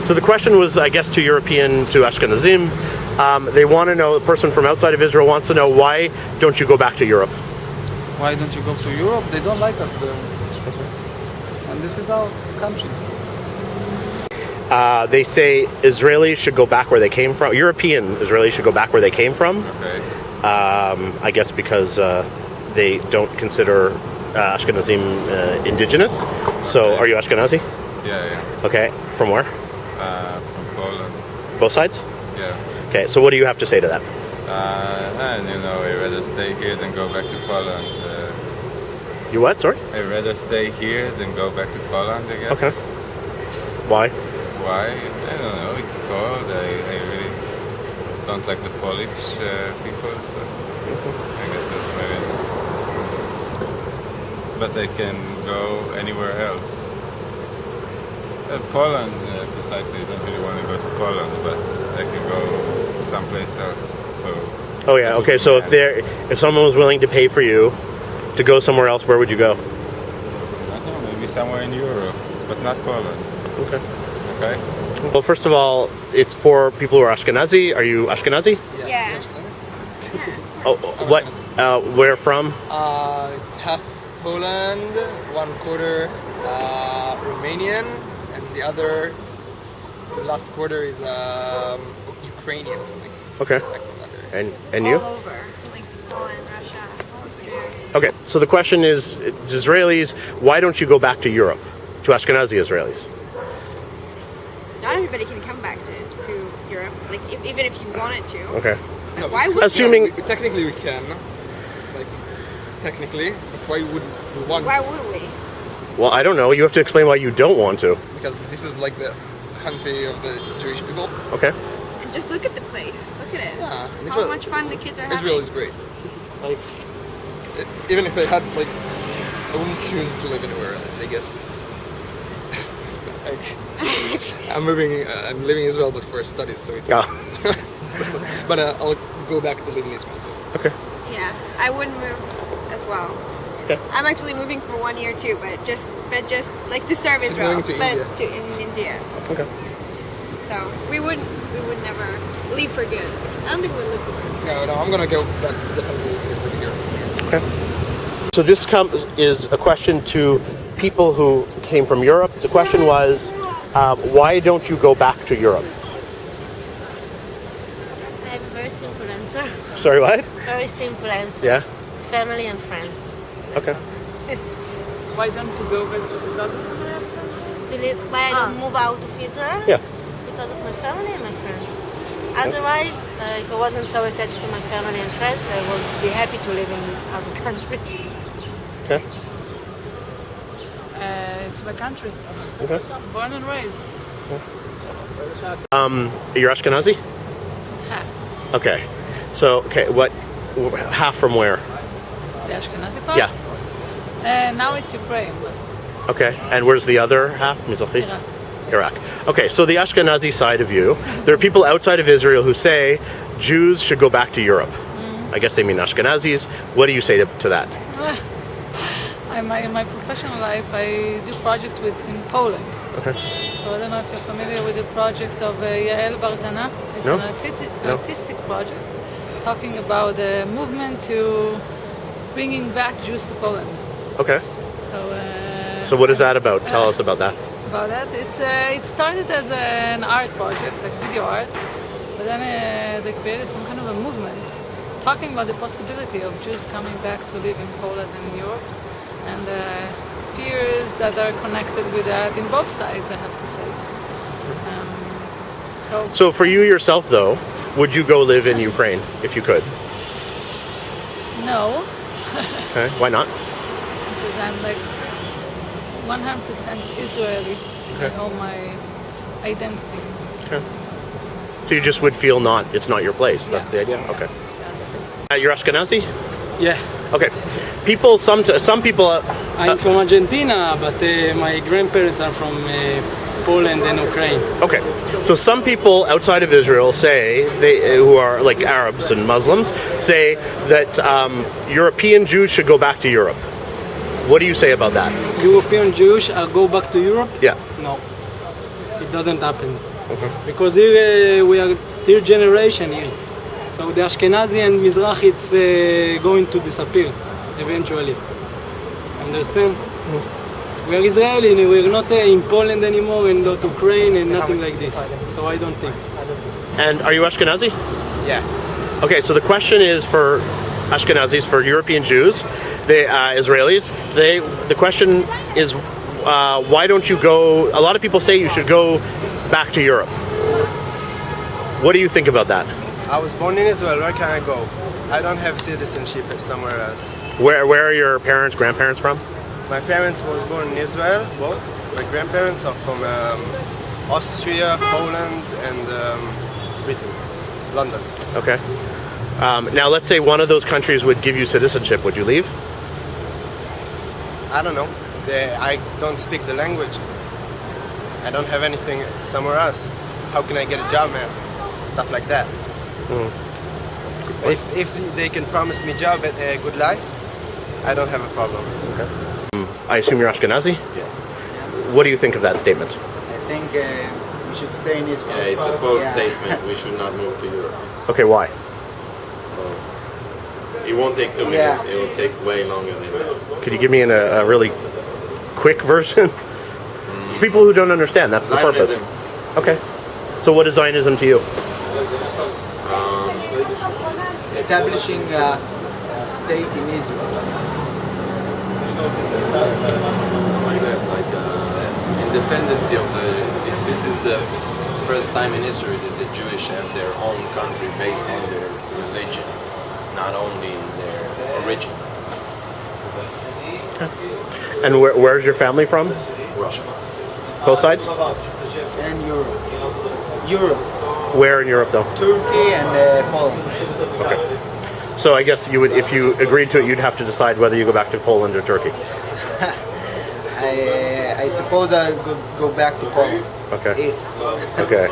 So the question was, I guess, to Ashkenazim. They want to know, the person from outside of Israel wants to know, why don't you go back to Europe? Why don't you go to Europe? They don't like us there. And this is our country. They say Israelis should go back where they came from. European Israelis should go back where they came from. Okay. I guess because they don't consider Ashkenazim indigenous. So are you Ashkenazi? Yeah. Okay. From where? From Poland. Both sides? Yeah. Okay. So what do you have to say to that? And I'd rather stay here than go back to Poland. You what? Sorry? I'd rather stay here than go back to Poland, I guess. Okay. Why? Why? I don't know. It's cold. I really don't like the Polish people, so I guess that's my reason. But I can go anywhere else. Poland, precisely. I don't really want to go to Poland, but I can go someplace else. So. Oh yeah. Okay. So if someone was willing to pay for you to go somewhere else, where would you go? I don't know. Maybe somewhere in Europe, but not Poland. Okay. Okay. Well, first of all, it's for people who are Ashkenazi. Are you Ashkenazi? Yeah. Oh, what? Where from? It's half Poland, 1/4 Romanian, and the last quarter is Ukrainian, something. Okay. Like that. And you? All over, like Poland, Russia, Austria. Okay. So the question is, Israelis, why don't you go back to Europe, to Ashkenazi Israelis? Not everybody can come back to Europe, like even if you wanted to. Okay. No, Why would Assuming- you? technically we can, but why would we want? Why would we? Well, I don't know. You have to explain why you don't want to. Because this is like the country of the Jewish people. Okay. And just look at the place. Look at it. Yeah, and How much fun the kids are having. Israel is great. Like, even if they had, like, I wouldn't choose to live anywhere else, I guess. I'm living in Israel, but for studies, so but I'll go back to living in Israel. So. Okay. Yeah, I wouldn't move as well. Okay. I'm actually moving for 1 year too, but just like to serve Israel, moving to but India. in India. Okay. So we would never leave for good. I don't think we'll live for good. No, I'm gonna go back definitely to live here. Okay. So this is a question to people who came from Europe. The question was, why don't you go back to Europe? I have a very simple answer. Sorry, what? Very simple answer. Yeah? Family and friends. Okay. Why don't you go back to the To live, why I don't move out of Israel? Yeah. Because of my family and my friends. Otherwise, if I wasn't so attached to my family and friends, I would be happy to live in other country. Okay. It's my country. Okay. Born and raised. You're Ashkenazi? Half. Okay. So, what? Half from where? The Ashkenazi part? Yeah. Now it's Ukraine. Okay. And where's the other half? Mizrahi? Iraq. Iraq. Okay. So the Ashkenazi side of you, there are people outside of Israel who say Jews should go back to Europe. I guess they mean Ashkenazis. What do you say to that? In my professional life, I do projects in Poland. Okay. So I don't know if you're familiar with the project of Yael Bartana. It's No. an artistic project talking about the movement to bringing back Jews to Poland. Okay. So. So what is that about? Tell us about that. About that, it started as an art project, like video art, but then they created some kind of a movement talking about the possibility of Jews coming back to live in Poland and in Europe, and fears that are connected with that in both sides, I have to say. So for you yourself, though, would you go live in Ukraine if you could? No, Okay. Why not? because I'm like 100% Israeli. I know my identity. Okay. So you just would feel it's not your place. That's the idea. Okay. You're Ashkenazi? Yeah, Okay. Some people. I'm from Argentina, but my grandparents are from Poland and Ukraine. Okay. So some people outside of Israel say who are like Arabs and Muslims say that European Jews should go back to Europe. What do you say about that? European Jews go back to Europe? Yeah. No, it doesn't happen. Because here we are third generation here. So the Ashkenazi and Mizrach, it's going to disappear eventually. Understand? We are Israeli, we are not in Poland anymore and not Ukraine and nothing like this. So I don't think. And are you Ashkenazi? Yeah. Okay, so the question is for Ashkenazis, for European Jews, the Israelis. The question is, why don't you go? A lot of people say you should go back to Europe. What do you think about that? I was born in Israel. Where can I go? I don't have citizenship somewhere else. Where are your parents, grandparents from? My parents were born in Israel, both. My grandparents are from Austria, Poland, and Britain, London. Okay. Now, let's say one of those countries would give you citizenship. Would you leave? I don't know. I don't speak the language. I don't have anything somewhere else. How can I get a job, man? Stuff like that. If they can promise me job and a good life, I don't have a problem. Okay. I assume you're Ashkenazi? Yeah. What do you think of that statement? I think we should stay in Israel. Yeah, it's a false statement. We should not move to Europe. Okay, why? It won't take 2 minutes. It will take way longer than that. Could you give me a really quick version? People who don't understand, that's the purpose. Zionism. Okay. So what is Zionism to you? Establishing a state in Israel. Like that, like independency of the. This is the first time in history that the Jewish have their own country based on their religion, not only their origin. And where's your family from? Russia. Both sides? And Europe. Europe. Where in Europe, though? Turkey and Poland. Okay. So I guess you would, if you agreed to it, you'd have to decide whether you go back to Poland or Turkey. I suppose I'll go back to Poland. Okay. If. Okay.